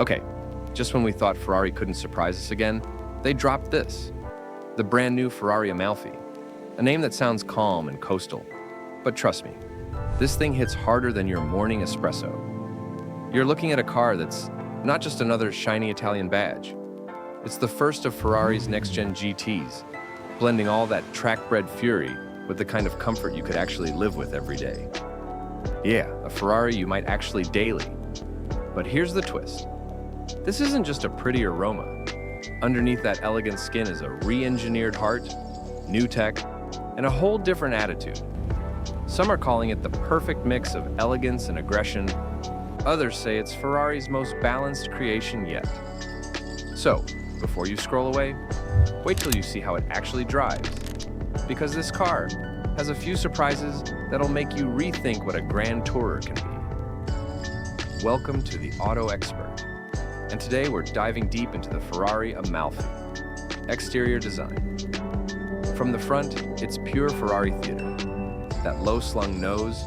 Okay, just when we thought Ferrari couldn't surprise us again, they dropped this. The brand new Ferrari Amalfi. A name that sounds calm and coastal. But trust me, this thing hits harder than your morning espresso. You're looking at a car that's not just another shiny Italian badge. It's the first of Ferrari's next-gen GTs, blending all that track-bred fury with the kind of comfort you could actually live with every day. Yeah, a Ferrari you might actually daily. But here's the twist. This isn't just a pretty aroma. Underneath that elegant skin is a re-engineered heart, new tech, and a whole different attitude. Some are calling it the perfect mix of elegance and aggression. Others say it's Ferrari's most balanced creation yet. So, before you scroll away, wait till you see how it actually drives. Because this car has a few surprises that'll make you rethink what a grand tourer can be. Welcome to the Auto Expert. And today we're diving deep into the Ferrari Amalfi. Exterior design. From the front, it's pure Ferrari theater. That low-slung nose,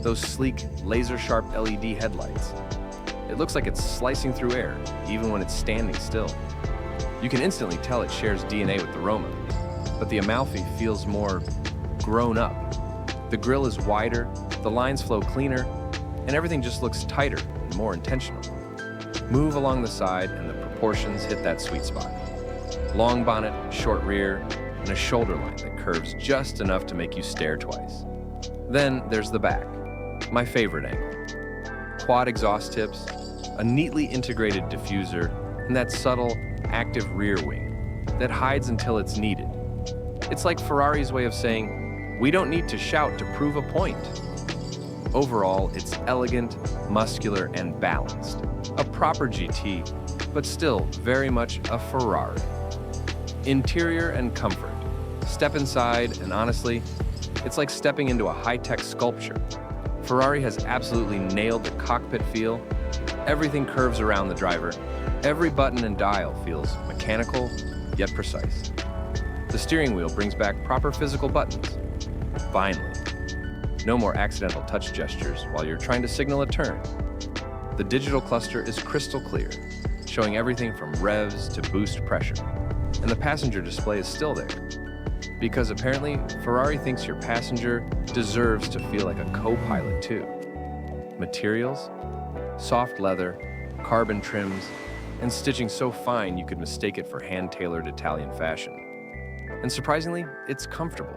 those sleek, laser-sharp LED headlights. It looks like it's slicing through air, even when it's standing still. You can instantly tell it shares DNA with the Roma, but the Amalfi feels more grown up. The grille is wider, the lines flow cleaner, and everything just looks tighter and more intentional. Move along the side and the proportions hit that sweet spot. Long bonnet, short rear, and a shoulder line that curves just enough to make you stare twice. Then there's the back, my favorite angle. Quad exhaust tips, a neatly integrated diffuser, and that subtle, active rear wing that hides until it's needed. It's like Ferrari's way of saying, we don't need to shout to prove a point. Overall, it's elegant, muscular, and balanced. A proper GT, but still very much a Ferrari. Interior and comfort. Step inside, and honestly, it's like stepping into a high-tech sculpture. Ferrari has absolutely nailed the cockpit feel. Everything curves around the driver. Every button and dial feels mechanical, yet precise. The steering wheel brings back proper physical buttons. Finally. No more accidental touch gestures while you're trying to signal a turn. The digital cluster is crystal clear, showing everything from revs to boost pressure. And the passenger display is still there. Because apparently, Ferrari thinks your passenger deserves to feel like a co-pilot too. Materials? Soft leather, carbon trims, and stitching so fine you could mistake it for hand-tailored Italian fashion. And surprisingly, it's comfortable.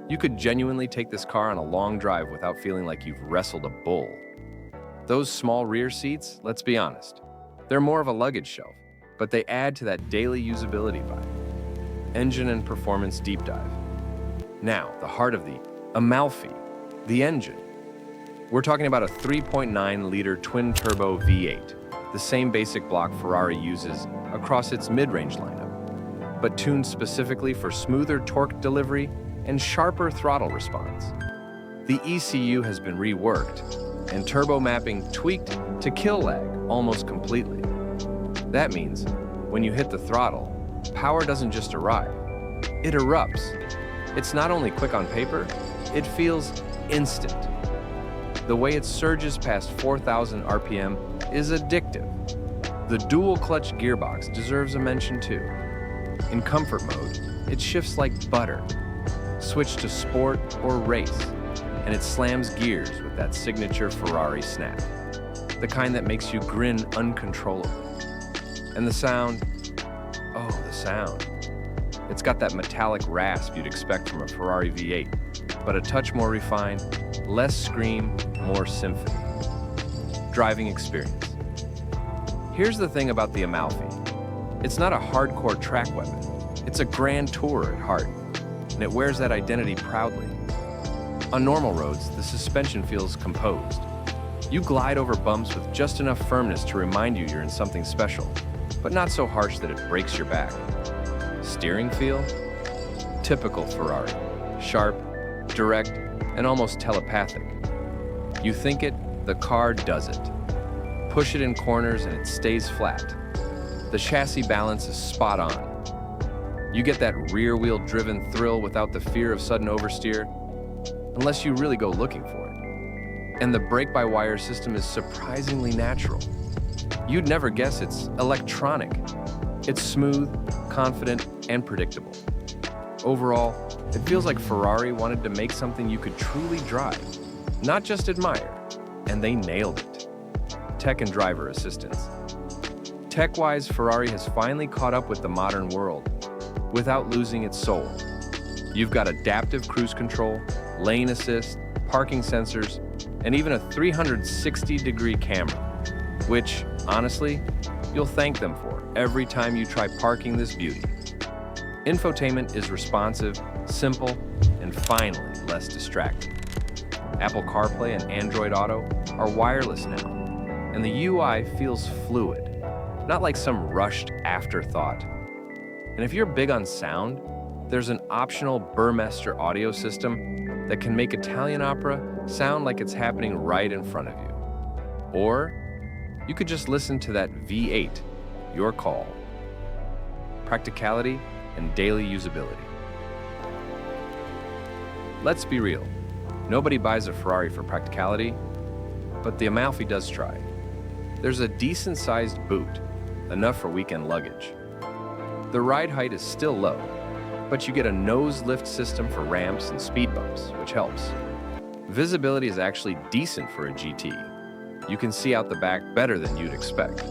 You could genuinely take this car on a long drive without feeling like you've wrestled a bull. Those small rear seats, let's be honest, they're more of a luggage shelf, but they add to that daily usability vibe. Engine and performance deep dive. Now, the heart of the Amalfi, the engine. We're talking about a 3.9-liter twin-turbo V8, the same basic block Ferrari uses across its mid-range lineup, but tuned specifically for smoother torque delivery and sharper throttle response. The ECU has been reworked, and turbo mapping tweaked to kill lag almost completely. That means, when you hit the throttle, power doesn't just arrive, it erupts. It's not only quick on paper, it feels instant. The way it surges past 4,000 RPM is addictive. The dual-clutch gearbox deserves a mention too. In comfort mode, it shifts like butter. Switch to sport or race, and it slams gears with that signature Ferrari snap, the kind that makes you grin uncontrollably. And the sound, oh, the sound. It's got that metallic rasp you'd expect from a Ferrari V8, but a touch more refined, less scream, more symphony. Driving experience. Here's the thing about the Amalfi. It's not a hardcore track weapon. It's a grand tourer at heart, and it wears that identity proudly. On normal roads, the suspension feels composed. You glide over bumps with just enough firmness to remind you you're in something special, but not so harsh that it breaks your back. Steering feel? Typical Ferrari. Sharp, direct, and almost telepathic. You think it, the car does it. Push it in corners and it stays flat. The chassis balance is spot on. You get that rear-wheel driven thrill without the fear of sudden oversteer, unless you really go looking for it. And the brake-by-wire system is surprisingly natural. You'd never guess it's electronic. It's smooth, confident, and predictable. Overall, it feels like Ferrari wanted to make something you could truly drive, not just admire, and they nailed it. Tech and driver assistance. Tech-wise, Ferrari has finally caught up with the modern world without losing its soul. You've got adaptive cruise control, lane assist, parking sensors, and even a 360-degree camera, which, honestly, you'll thank them for every time you try parking this beauty. Infotainment is responsive, simple, and finally less distracting. Apple CarPlay and Android Auto are wireless now, and the UI feels fluid, not like some rushed afterthought. And if you're big on sound, there's an optional Burmester audio system that can make Italian opera sound like it's happening right in front of you. Or you could just listen to that V8, your call. Practicality and daily usability. Let's be real, nobody buys a Ferrari for practicality, but the Amalfi does try. There's a decent-sized boot, enough for weekend luggage. The ride height is still low, but you get a nose lift system for ramps and speed bumps, which helps. Visibility is actually decent for a GT. You can see out the back better than you'd expect.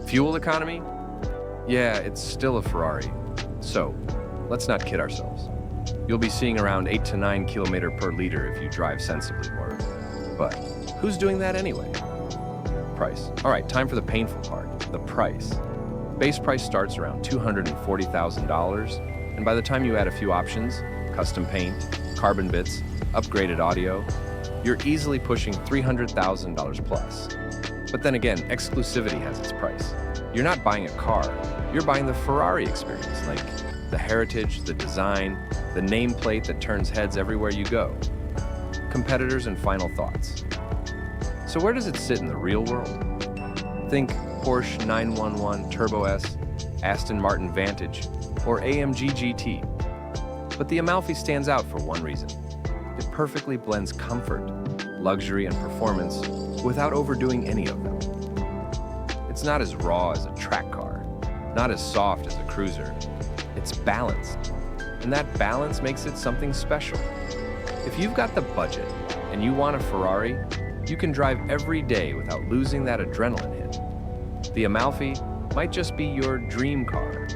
Fuel economy? Yeah, it's still a Ferrari. So, let's not kid ourselves. You'll be seeing around 8 to 9 km per liter if you drive sensibly more. But who's doing that anyway? Price. All right, time for the painful part, the price. Base price starts around $240,000, and by the time you add a few options, custom paint, carbon bits, upgraded audio, you're easily pushing $300,000 plus. But then again, exclusivity has its price. You're not buying a car, you're buying the Ferrari experience, like the heritage, the design, the nameplate that turns heads everywhere you go. Competitors and final thoughts. So where does it sit in the real world? Think Porsche 911 Turbo S, Aston Martin Vantage, or AMG GT. But the Amalfi stands out for one reason. It perfectly blends comfort, luxury, and performance without overdoing any of them. It's not as raw as a track car, not as soft as a cruiser. It's balanced, and that balance makes it something special. If you've got the budget and you want a Ferrari, you can drive every day without losing that adrenaline hit. The Amalfi might just be your dream car.